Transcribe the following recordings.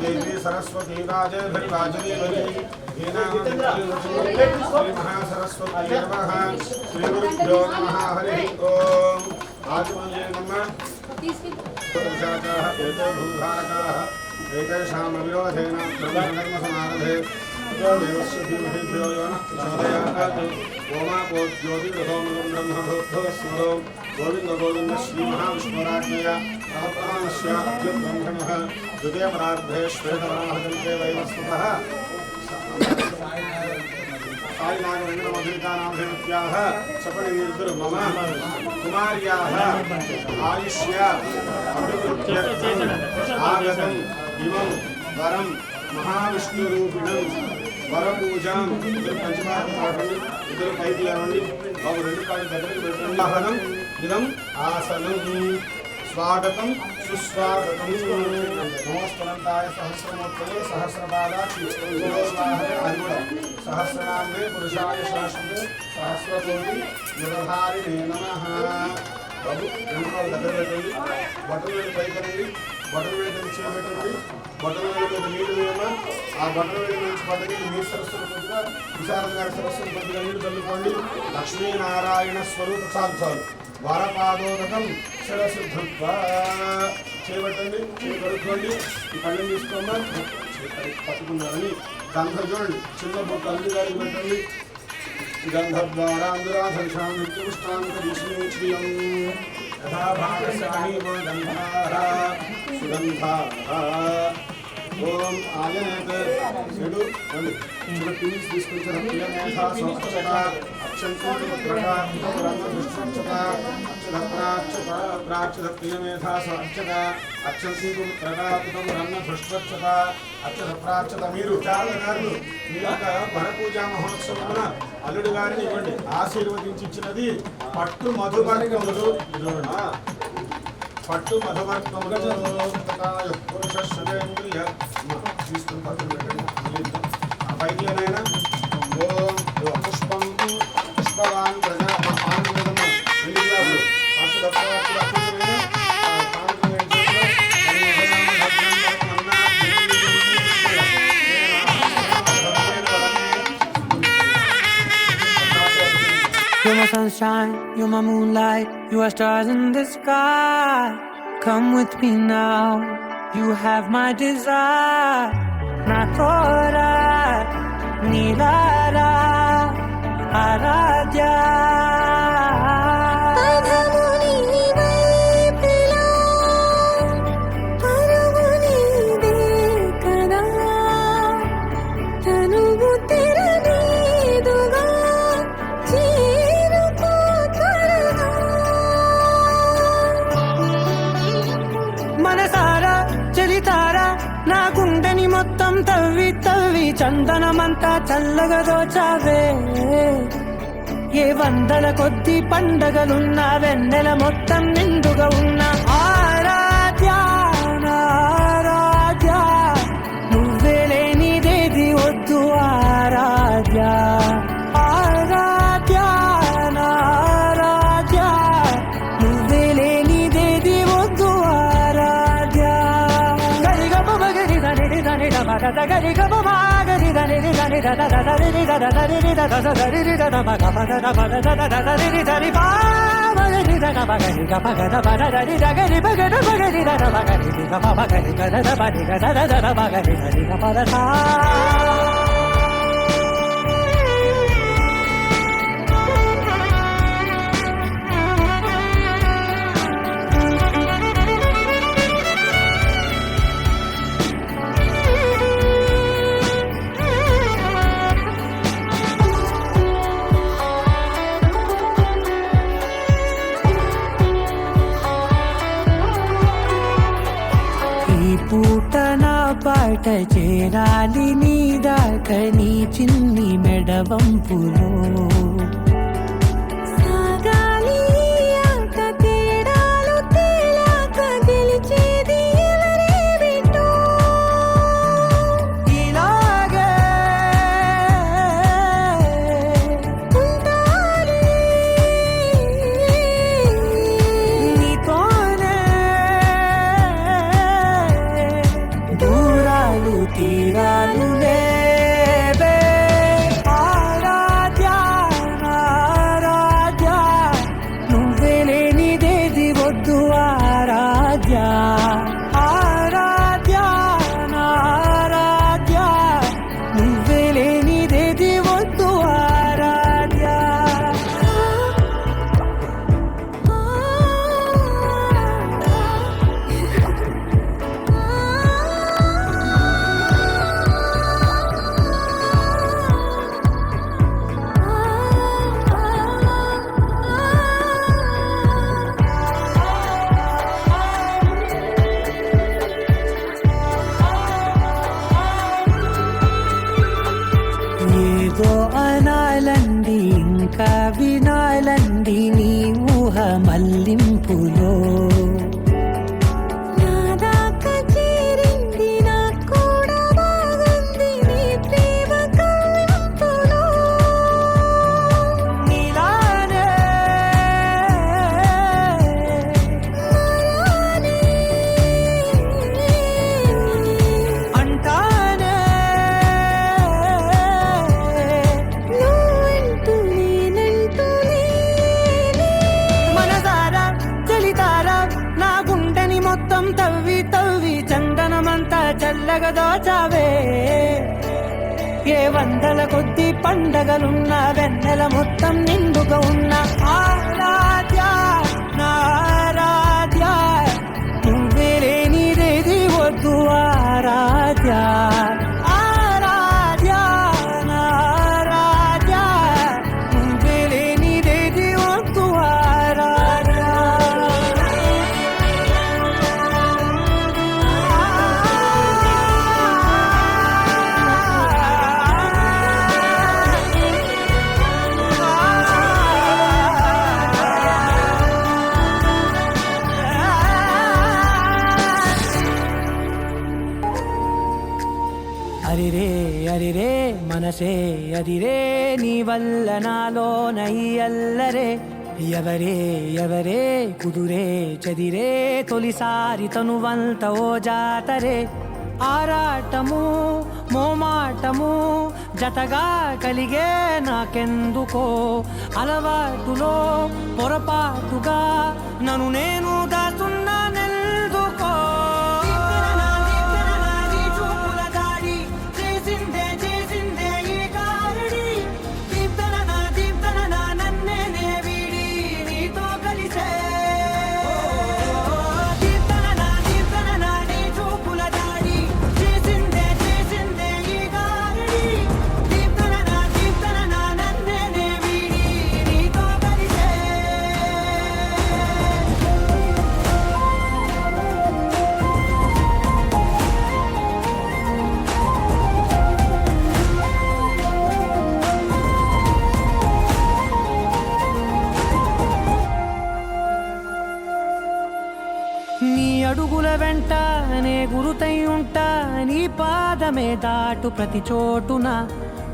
देवी सरस्वती राजे श्री महासरस्वती नमः श्री गुरुभ्यो नमः हरि ओम आत्मने नमः पुरुषाचाः एते भूधारकाः एतेषां विरोधेन ब्रह्मकर्म समारभे देवस्य धीमहि धियो यो नः प्रचोदयात् ओमापो ज्योतिर्गतोमलं ब्रह्मभूतस्मरो गोविन्द गोविन्द श्री महाविष्णुराज्ञया सहस्रानस्य अद्युब्रह्मणः द्वितीयपरार्धे श्वेतवराहजन्ते वैवस्वतः सायिनागवेङ्कटमधुरिकानामभिमत्याः सपनिर्दुर्मम कुमार्याः आयुष्य अभिवृद्ध्यर्थम् आगतम् इमं वरं महाविष्णुरूपिणं वरपूजां इద్దరు పంచమాత్మ పాడండి ఇద్దరు పైకి లేవండి బాబు రెండు కాళ్ళు దగ్గరికి పెట్టండి ఆసనం ఇదం ఆసనం స్వాగతం సుస్వాగతం నమస్కారాయ సహస్రమూర్తయే సహస్రపాదాక్షి సహస్రనామే పురుషాయ శాశ్వతే సహస్రకోటి నిరధారిణే నమః బాబు రెండు కాళ్ళు దగ్గర పెట్టండి బట్టలు వేడి పైకి బట్టలు వేడి చేయబెట్టండి బట్టల వేడి నీళ్లు వేయమా ఆ బట్టల వేడి నుంచి పద్ధతి మీ సరస్సులు కొద్దిగా విశారద గారి సరస్సులు కొద్దిగా నీళ్లు చల్లుకోండి లక్ష్మీనారాయణ స్వరూప చాలు వారపాదోదకం శిరశుద్ధత్వ చేయబట్టండి కడుక్కోండి ఈ పళ్ళని తీసుకోమా పట్టుకున్నారని గంధం చూడండి చిన్న బొట్టు అన్ని గారికి పెట్టండి గంధద్వారాంధ్రాధర్షాం నిత్యపుష్టాంతరిశ్రీయం యథాభాగశాహి గంధాః సుగంధాః ఓం ఆయనేత చెడు చిన్న పిన్స్ తీసుకొచ్చిన పిల్లమేధా స్వచ్ఛత అక్షంతోత్రక రంగదృష్టత అక్షరప్రాక్షత ప్రాక్షత పిల్లమేధా స్వచ్ఛత అక్షంతోత్రక రంగదృష్టత అక్షరప్రాక్షత మీరు చాలగారు మీ యొక్క వరపూజా మహోత్సవమున అల్లుడు గారిని ఇవ్వండి ఆశీర్వదించి ఇచ్చినది పట్టు మధువర్గములు పట్టు మధువర్గములు పురుష శుభేంద్రియ తీసుకుని పట్టు పెట్టండి పైకి ఏమైనా ఓం పుష్పం పుష్పవాన్ ప్రజా ఆనందము రెండు గ్లాసులు You're my sunshine, you're my moonlight, you are stars in the sky. Come with me now, you have my desire. Nakora, Nilara, Aradya. నా గుండెని మొత్తం తవ్వి తవ్వి చందనమంతా చల్లగా దోచావే ఏ వందల కొద్ది పండగలున్నా వెన్నెల మొత్తం నిండుగా ఉన్న ఆరాధ్య ఆరాధ్య నువ్వే లేనిదేది వద్దు ఆరాధ్య ఆరాధ్య ఆరాధ్య నువ్వే లేనిదేది వద్దు ఆరాధ్య గరి గమ గరి దని దని ద ద ద రి ద ద ద రి ద ద ద రి ద ద మ గ మ ద ద మ ద ద ద ద రి ద రి పా మ రి ద న మ గ రి గ మ గ ద మ ద ద రి ద గ రి మ గ ద మ గ రి ద ద మ గ రి గ మ మ గ రి గ ద ద మ రి గ ద ద ద మ గ రి ద రి గ మ ద థా పూట నా పాట చేరాలి నీ దాకా నీ చిన్ని మెడవంపులో సాగాలి ఆట తేడాలు తేలాక గెలిచేది ఎవరే బిడ్డో ఇలాగే ఉంటాలి నీతోనే దూరాలి తీరాలు లేవే ఆరాధ్య ఆరాధ్య నువ్వే లేనిదేది వద్దు ఆరాధ్య ఆరాధ్య ఆరాధ్య నువ్వే లేనిదేది వద్దు ఆరాధ్య ఏదో అనాలండి ఇంకా వినాలండి నీ ఊహ మల్లింపులో నాదాకా చేరింది నాకు కూడా బాగుంది నీ ప్రేమ కవ్వింపులో నీలానే నాలానే అంటానే నువ్వంటూ నేనంటూ లేనే మనసారా చలితారా నా గుండెని మొత్తం తవ్వి తవ్వి చందనమంతా చల్లగా దోచావే ఏ వందల కొద్ది పండగలున్న వెన్నెల మొత్తం నిండుగా ఉన్న ఆరాధ్య నా ఆరాధ్య నువ్వే లేనిదేది వద్దు ఆరాధ్య ఆరాధ్య నా ఆరాధ్య నువ్వే లేనిదేది వద్దు ఆరాధ్య అరిరే అరిరే మనసే అదిరే నీ వల్ల నాలో నయ్యల్లరే ఎవరే ఎవరే కుదురే చదిరే తొలిసారి తనువంత ఓ జాతరే ఆరాటము మోమాటము జతగా కలిగే నాకెందుకో అలవాటులో పొరపాటుగా నన్ను నేను దాచున్నానెందుకో చేసిందే ఈ కారడి దీప్తన నన్నే వీడి నీతో కలిసే దీప్తన నీ చూపుల దాడి చేసిందే ఈ కారడి దీప్తన నన్నే వీడి నీతో కలిసే నీ అడుగుల వెంట నే గురుతై ఉంటా నీ పాదమే దాటు ప్రతి చోటున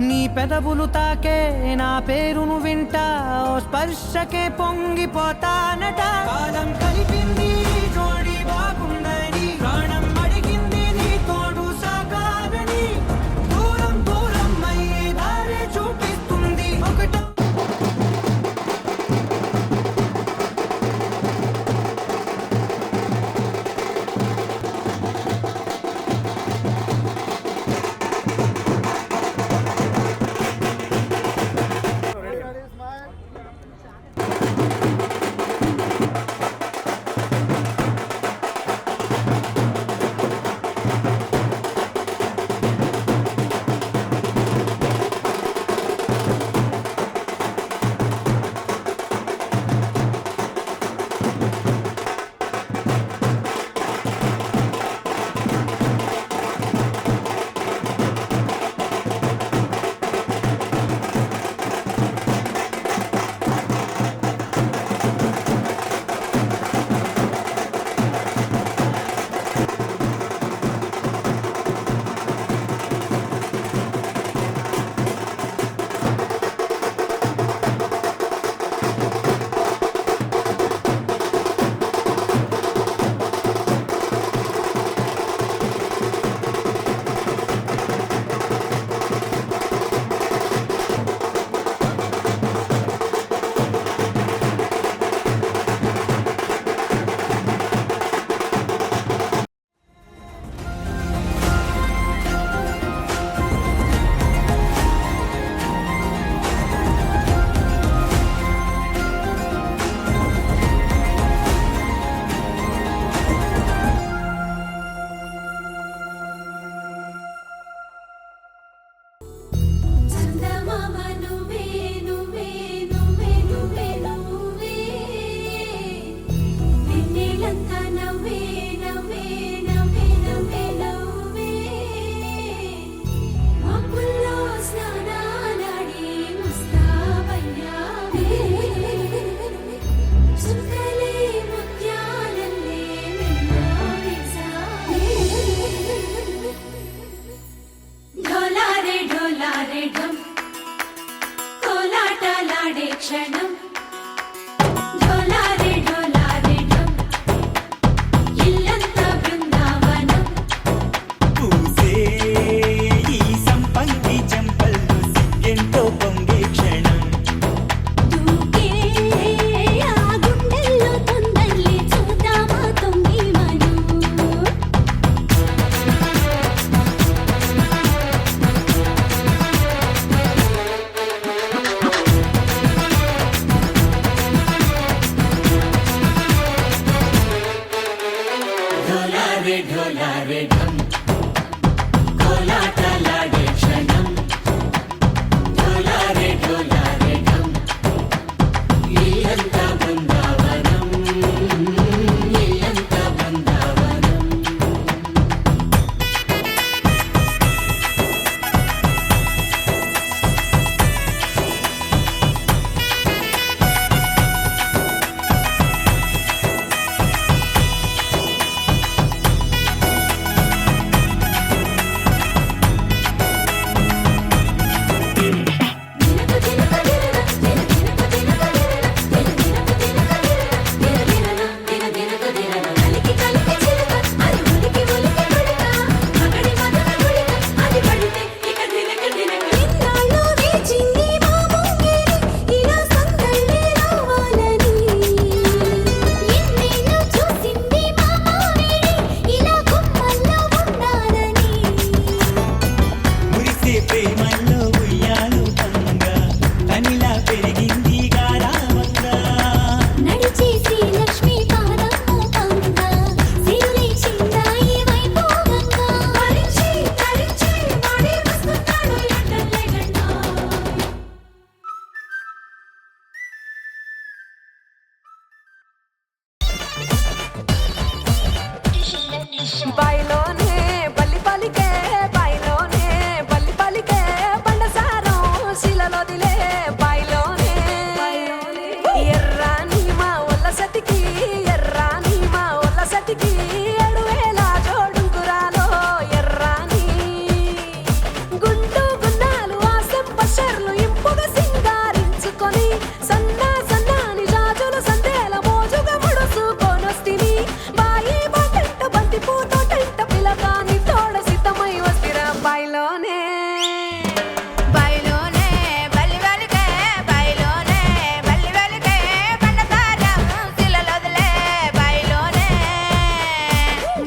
నీ పెదవులు తాకే నా పేరును వింటా ఓ స్పర్శకే పొంగిపోతానట కాలం కలిపింది జోడి బాగుందని ప్రాణం అడిగింది నీ తోడు సాగాలని దూరం దూరం అయ్యే దారి చూపిస్తుంది ఒకట ढोलारे ढोलारे ढम कोलाटलाडे क्षणम ढोलारे ढोलारे ढम इल्लंता बृंदावनम इल्लंता बृंदावनम బయలోనే బల్లి పలికే బయలోనే బల్లి పలికే బండసారం శిలలోదిలే బయలోనే ఎర్రాని మా ఒల్ల సతికి ఎర్రాని మా ఒల్ల సతికి 7,000 జోడుగురాలో ఎర్రాని గుండు గున్నాలు ఆసం పషర్లు ఇంపుగా సింగారించుకొని సన్నా సన్నాని జాజులు సందేల మోజుగా ముడుసుకొనొస్తిని బాయి బాటంట బంతి పూతోటంట పిలగాని తోడ సిద్ధమై వస్తిరా బయలోనే బయలోనే బల్లి వెలికే బయలోనే బల్లి వెలికే బండసారం శిలలోదిలే బయలోనే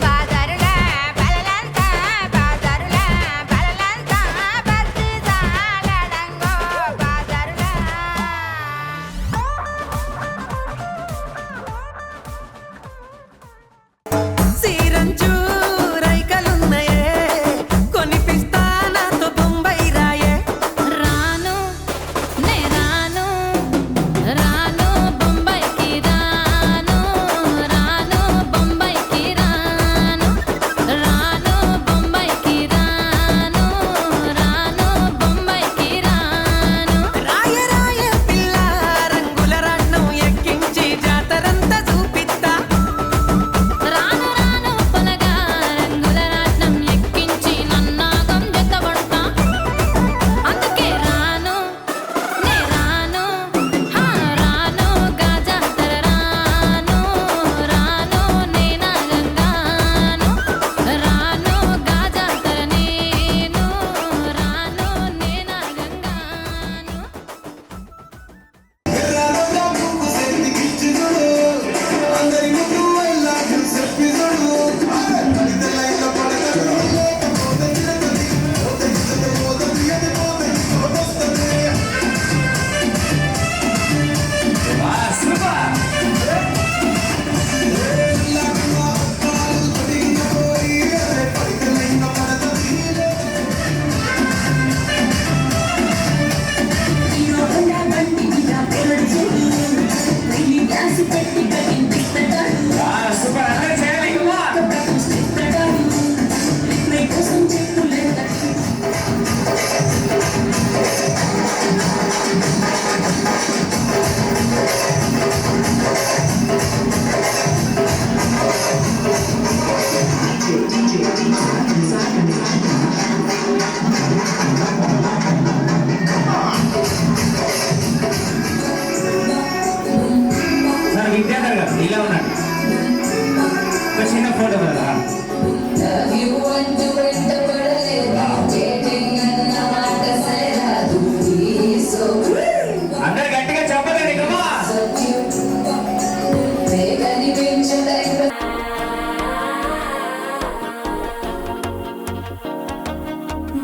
బాజారులా బలలంతా బాజారులా బలలంతా బస్తీ సాలడంగో బాజారులా సీరంచు రైకలున్నయే కొనిపిస్తా నాతో బొంబై రాయే రాను నే రాను రాను బొంబాయికి రాను రాను బొంబాయికి రాను రాను బొంబాయికి రాను రాను బొంబాయికి రాను రాయ రాయ పిల్ల రంగుల రాట్నం ఎక్కించి జాతరంతా చూపిస్తా రాను రాను పొలగా రంగుల రాట్నం ఎక్కించి నన్నాగం జతబడతా అందుకే రాను నే రాను హా రాను గాజాతర రాను రాను నే నాగంగాను రాను గాజాతర నేను రాను నే నాగంగాను సార్ విద్యాధర్ గారు ఇలా ఉన్నాడు ఒక చిన్న ఫోటో కదా అందరు గట్టిగా చెప్పలేదు కమా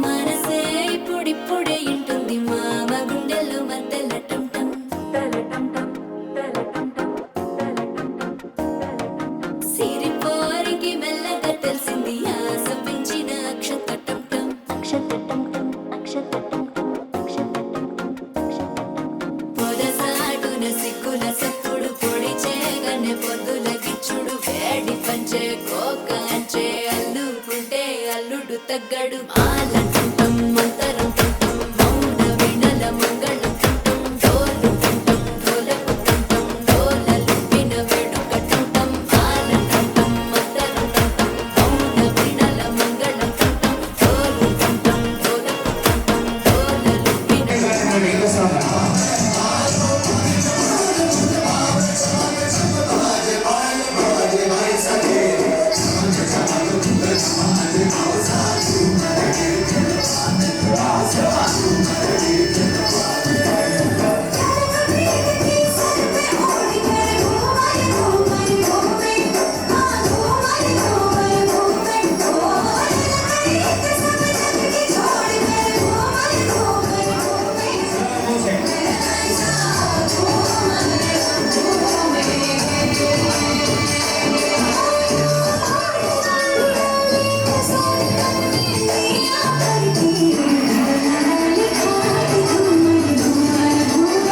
మనసే ఇప్పుడిప్పుడే ఇంటుంది మామ గుండెల్లో మధ్యలో టం టం సిరిపోరికి పంచే కోక అంచే అల్లుకుంటే అల్లుడు తగ్గడు మాలంటుంటాం మంతరం తుంటాం మౌన వినల మంగళం తుంటాం డోలు తుంటాం డోలకు తుంటాం డోలలు విన వేడుకటుంటాం మాలంటుంటాం మంతరం తుంటాం మౌన వినల మంగళం తుంటాం డోలు తుంటాం డోలకు తుంటాం డోలలు విన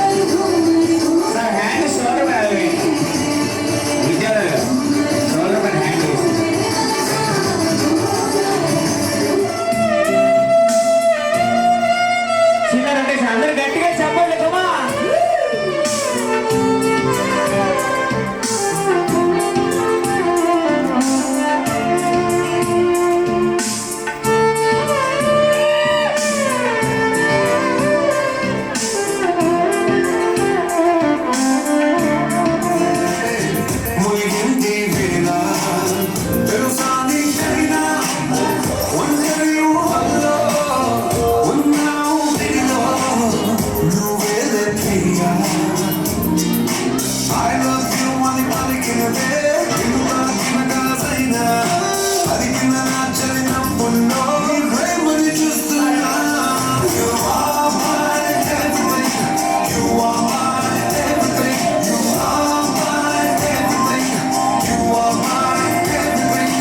Sir, hand is shoulder by the way. Vidya, shoulder by hand is. చిన్నారంటే అందరూ గట్టిగా చెప్పండి కమా మునిగింది వేళ తెలుసా నీకైనా ఒంటరి ఊహల్లో ఉన్నావు నీలో నువ్వేదే ప్రియా I love you అని పలికినదే వినుతాకిన కాసైనా అదిగిన నా చరినప్పుల్లో నీ ప్రేమని చూస్తున్నా You are my everything You are my everything You are my everything You are my everything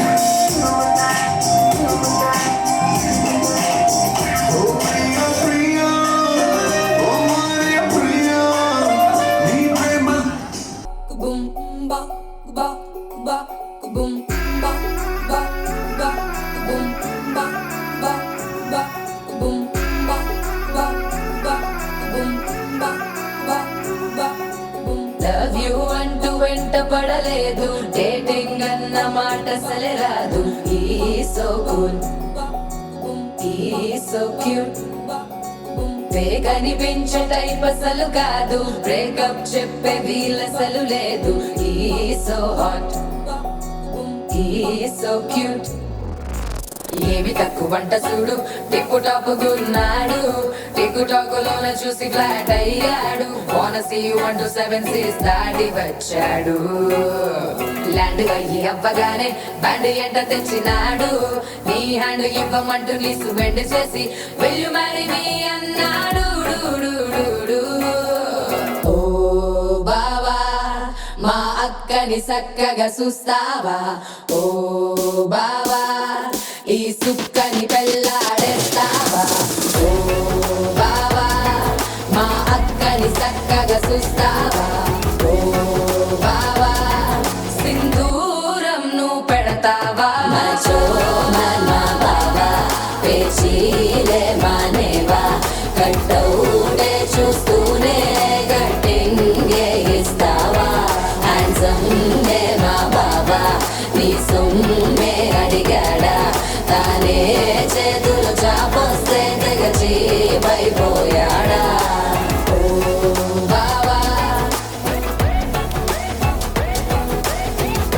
Oh Priya Priya Oh Maria Priya నీ ప్రేమ boom ba ba ba boom ba ba ba boom ba ba ba boom ba ba ba boom ba ba ba boom love you అంటూ వెంట పడలేదు dating అన్న మాట అసలే రాదు ఈ so cool ఈ సో క్యూట్ కనిపించే టైప్ అసలు కాదు బ్రేకప్ చెప్పే వీల్ అసలు లేదు ఈ సో హాట్ ఈ సో క్యూట్ ఏమి తక్కువ వంట చూడు టిక్కు టాప్ గున్నాడు టిక్కు టాక్ లోన చూసి ఫ్లాట్ అయ్యాడు బోనసీ 1 to 7 సీస్ దాడి వచ్చాడు ల్యాండ్ అయ్యి అవ్వగానే బ్యాండ్ ఎంట తెచ్చినాడు నీ హ్యాండ్ ఇవ్వమంటూ లీసు బెండ్ చేసి వెళ్ళు మరి మీ అన్నాడు ఓ బావా మా అక్కని చక్కగా చూస్తావా ఓ బావా ఈ సుక్కని పెళ్ళాడేస్తావా ఓ బావా మా అక్కని చక్కగా చూస్తావా ఓ బావా సింధూరం నువ్వు పెడతావా మచో నా బావా పేచీలే మానేవా కట్టౌటే చూస్తూనే కట్టింగే ఇస్తావా హ్యాండ్సమ్ మా బావా నీ సొమ్మే అడిగాడా తానే చేతులు చాపొస్తే తెగ చీపైపోయాడా ఓ బావా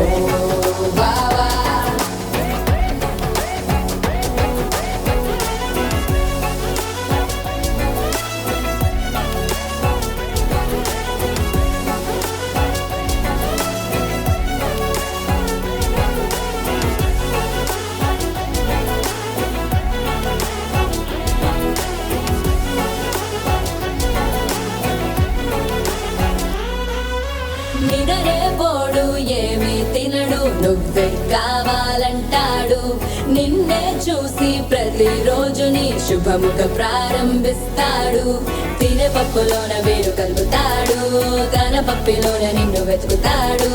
ఓ బావా నిదరేపోడు ఏమీ తినడు నువ్వే కావాలంటాడు నిన్నే చూసి ప్రతిరోజు నీ శుభముఖ ప్రారంభిస్తాడు తినే పప్పులోన వేరు కలుపుతాడు తన పప్పిలోన నిన్ను వెతుకుతాడు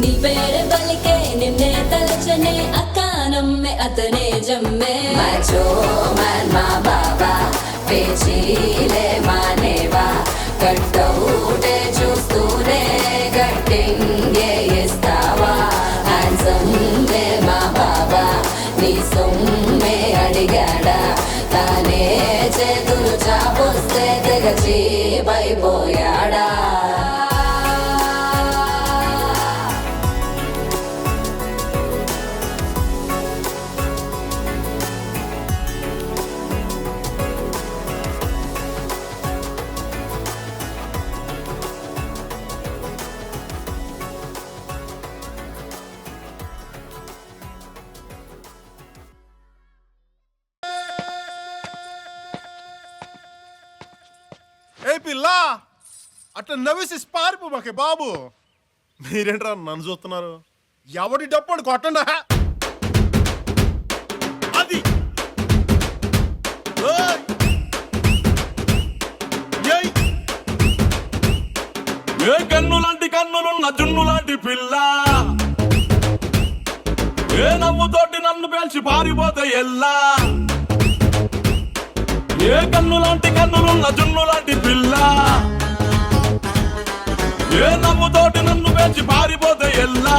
నీ పేరు పలికే నిన్నే తలచనే అకానం మే అతనే జమ్మే మచో మన్ మా బాబా పేచీలే మానేవా కట్టౌటే చూస్తూనే గట్టింగే ఇస్తావా హ్యాండ్సమ్ మే మా బాబా నీ సొమ్మే అడిగాడా తానే చేతులు చాపొస్తే తెగచి పైపోయాడా ఏ పిల్ల అట్లా నవ్వేసి పారిపోమాకే బాబు. మీరేంట్రా నన్ను చూస్తున్నారు? ఎవడి డప్పుడు కొట్టండా అది. ఏయ్! ఏయ్! ఏ కన్ను లాంటి కన్నులున్న జున్ను లాంటి పిల్ల ఏ నవ్వుతోటి నన్ను పేల్చి పారిపోతే ఎల్లా ఏ కన్ను లాంటి కన్నులున్న జున్ను లాంటి పిల్ల ఏ నవ్వుతోటి నన్ను పేల్చి పారిపోతే ఎల్లా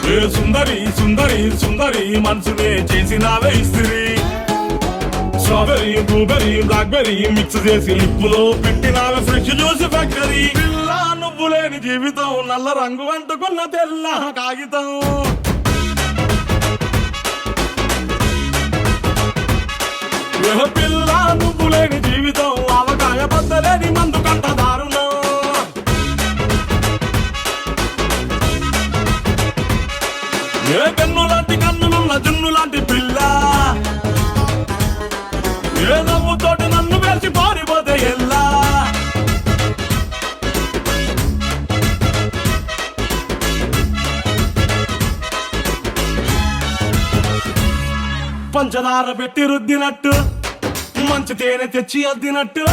ఏ సుందరి సుందరి సుందరి మనసునే చేసినావే ఇస్త్రీ స్ట్రాబెరీ బ్లూబెరీ బ్లాక్బెరీ మిక్స్ చేసి లిప్పులో పెట్టినావే ఫ్రెష్ జ్యూస్ ఫ్యాక్టరీ పిల్ల నువ్వు లేని జీవితం నల్ల రంగు అంటుకున్న తెల్ల కాగితం ఏ పిల్ల నువ్వు లేని జీవితం అవకాయ బద్దలేని మందు కంట దారుణం ఏ కన్ను లాంటి కన్నులున్న జున్ను లాంటి పిల్ల ఏ నవ్వుతోటి నన్ను వేసి పారిపోతే ఎల్లా పంచదార పెట్టి రుద్దినట్టు మంచి తేనె తెచ్చి అద్దినట్టు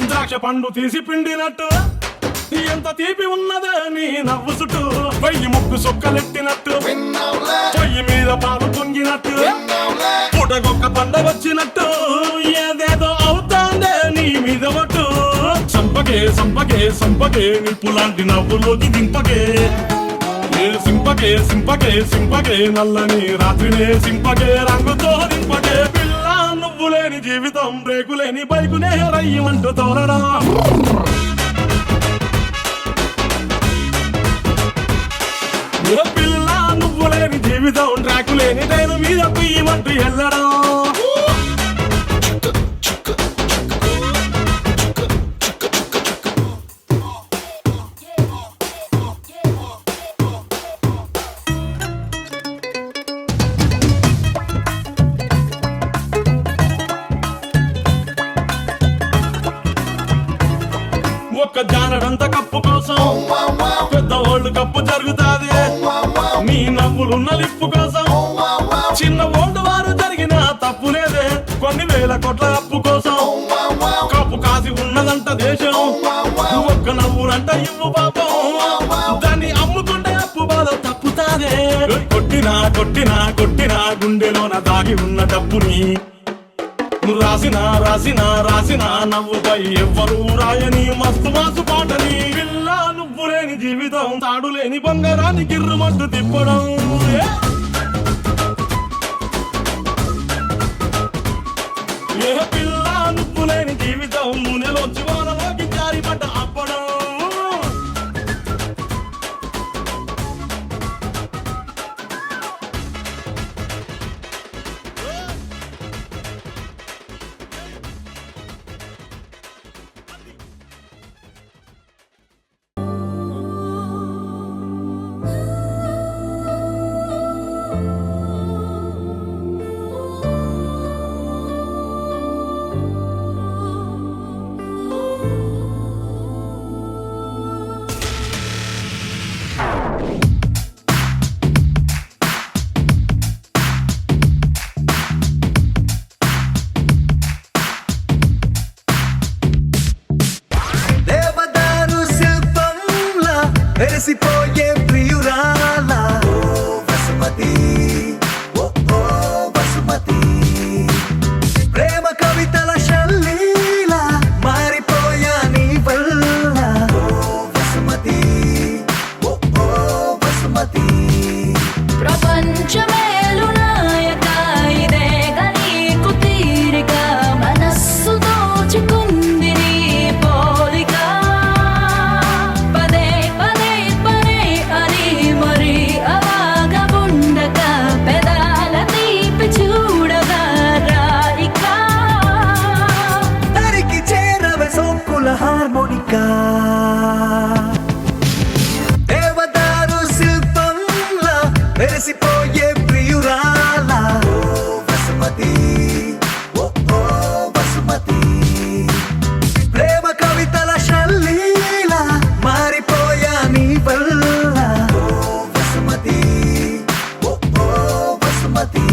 ద్రాక్ష పండు తీసి పిండినట్టు ఎంత తీపి ఉన్నదే నీ నవ్వు చుట్టూ పొయ్యి ముగ్గు సొక్కలెట్టినట్టు పొయ్యి మీద పాలు పొంగినట్టు పుటగొక్క పండ వచ్చినట్టు ఏదేదో అవుతాందే నీ మీద ఒట్టు సంపకే సంపకే సంపకే నిప్పు లాంటి నవ్వులోకి దింపకే ఏ సింపకే సింపకే సింపకే నల్లని రాత్రినే సింపకే రంగుతో దింపకే పిల్ల నువ్వు లేని జీవితం బ్రేకు లేని బైకునే రయ్యమంటూ తోరడా ఏ పిల్ల నువ్వు లేని జీవితం ట్రాకు లేని నేను మీద పియ్యమంటూ ఎల్లడం ఒక్క జానడంత కప్పు కోసం పెద్ద ఓల్డ్ కప్పు జరుగుతాది నీ నవ్వులున్న లిప్పు కోసం చిన్న ఓల్డ్ వారు జరిగిన తప్పు లేదే కొన్ని వేల కోట్ల అప్పు కోసం కప్పు కాసి ఉన్నదంట దేశం ఒక్క నవ్వులంట ఇవ్వు పాపం దాన్ని అమ్ముకుంటే అప్పు బాధ తప్పుతాదే కొట్టినా కొట్టినా కొట్టినా గుండెలోన దాగి ఉన్న డబ్బుని రాసిన రాసిన రాసిన నవ్వుపై ఎవ్వరూ రాయని మస్తు మాసు పాటని పిల్ల నువ్వు లేని జీవితం తాడు లేని బంగారాన్ని గిర్రుమంటూ తిప్పడం ఏ పిల్ల నువ్వు లేని జీవితం నూనెలోంచి వానలోకి జారి పడ్డ అప్పడం ప్రపంచమేలు నాయక ఇదేగ నీకు తీరిక మనస్సు దోచుకుంది నీ పోలిక పదే పదే పదే అని మరి అలాగ ఉండక పెదాల తీపి చూడగా రాయిక తరికి చేరవే సోకుల హార్మోనికా దేవదారు శిల్పంలా మెరిసిపోయే ప్రియురాలా వసుమతి ఓ వసుమతి ప్రేమ కవితల శల్లీలా మారిపోయా నీ వల్ల వసుమతి ఓ వసుమతి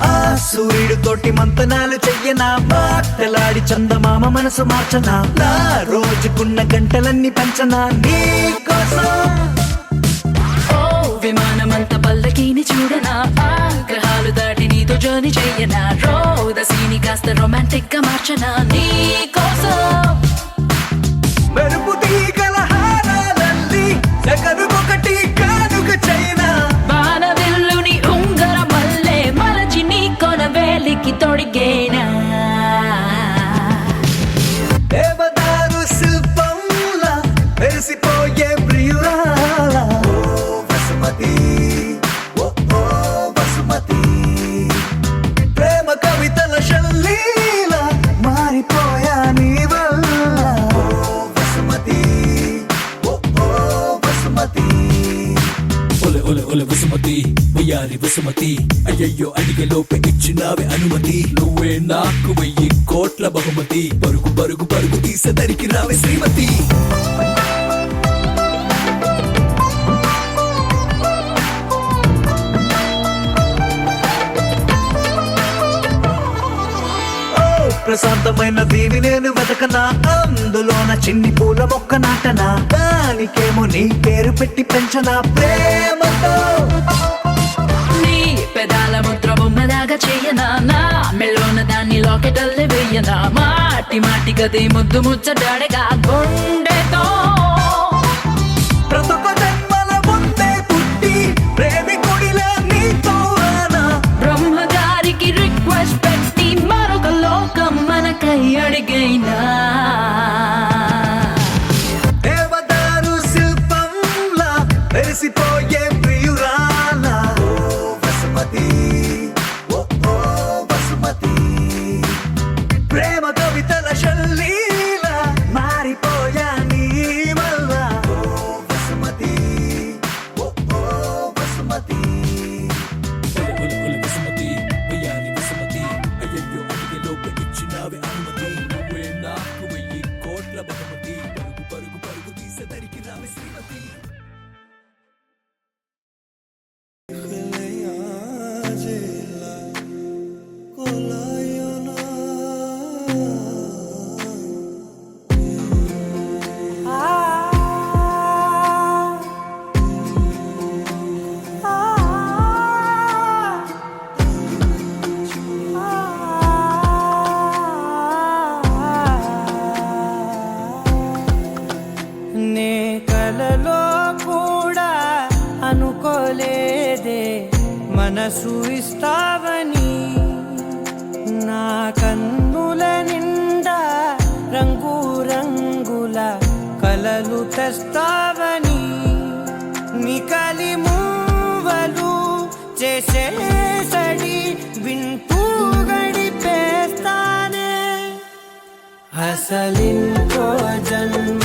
ఆ సూర్యుడు తోటి మంతనాలు చెయ్యనా మాటలాడి చందమామ మనసు మార్చనా నా రోజుకున్న గంటలన్నీ పంచనా నీ కోసం ఓ విమానమంత పల్లకీని చూడనా ఆ గ్రహాలు దాటి నీతో జర్నీ చెయ్యనా రోదసీని కాస్త రొమాంటిక్ గా మార్చనా నీ కోసం మెరుపు తీగల హారాలల్లి జగనుకొకటి కానుక చైనా బాణవిల్లుని ఉంగర మల్లె మలచి నీ కొన వేలికి తొడిగేనా దేవదారు శిల్పంలా మెరిసిపోయే ప్రియురాలా వసుమతి ఓ వసుమతి ప్రేమ కవితల శల్లీలా మారిపోయా నీ వల్ల వసుమతి ఓ వసుమతి ఒలె ఒలె ఒలె వసుమతి వయ్యారి వసుమతి అయ్యయ్యో అడిగే లోపే ఇచ్చినావే అనుమతి నువ్వే నాకు 1000 కోట్ల బహుమతి పరుగు పరుగు పరుగు తీసేదరికి రావే శ్రీమతి ఓ ప్రశాంతమైన దీవి నేను వెతకనా అందులోన చిన్ని పూల మొక్క నాటనా దానికేమో నీ పేరు పెట్టి పెంచనా ప్రేమతో నీ పెదాల ముద్ర బొమ్మలాగా చెయ్యనా నా మెల్లోన దాన్ని లాకెటల్లే వెయ్యనా మాటి మాటి గది ముద్దు ముచ్చడాడగా గుండెతో ప్రతొక జన్మల ముందే పుట్టి ప్రేమికుడిలా నీతో రానా బ్రహ్మగారికి రిక్వెస్ట్ పెట్టి మరొక లోకం మనకై అడిగైనా దేవదారు శిల్పంలా మెరిసిపోయే ప్రియురాలా వసుమతి ఓ వసుమతి ప్రేమ కవితల శల్లీలా మారిపోయా నీ వల్ల వసుమతి ఓ వసుమతి ఒలె ఒలె ఒలె వసుమతి వయ్యారి వసుమతి అయ్యయ్యో అడిగే లోపే ఇచ్చినావే అనుమతి నువ్వే నాకు 1000 కోట్ల బహుమతి పరుగు పరుగు పరుగు తీసేదరికి రావే శ్రీమతి నే కలలో కూడా అనుకోలేదే మనసు ఇస్తావని నా కన్నుల నిండా రంగు రంగుల కలలు తెస్తావని నికలి మూవలు చేసేసడి వింటూ గడిపేస్తానే అసలింకో జన్మ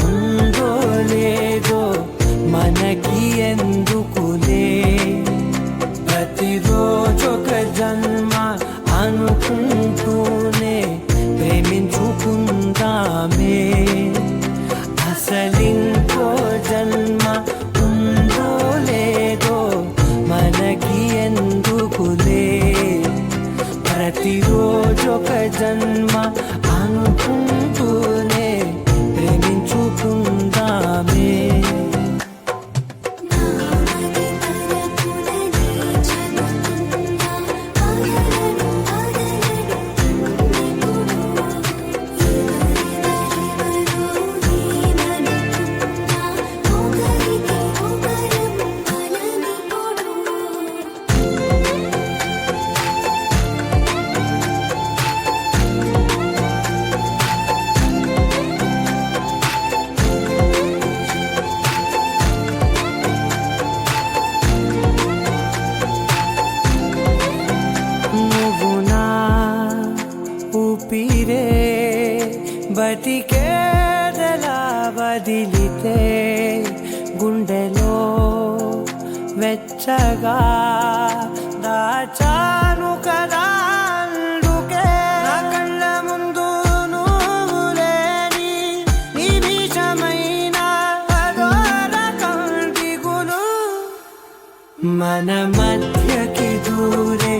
ఉందో లేదో మనకి ఎందుకులే ప్రతిరోజొక జన్మ అనుకుంటూనే ప్రేమించుకుందామే అసలింకో జన్మ ఉందో లేదో మనకి ఎందుకులే ప్రతిరోజొక జన్మ అనుకుంటూనే బతికేదలా వదిలితే గుండెలో వెచ్చగా దాచాను కదా అందుకే నా కళ్ళ ముందు నువ్వు లేని నిమిషమైన అదో రకం దిగులు మన మధ్యకి దూరే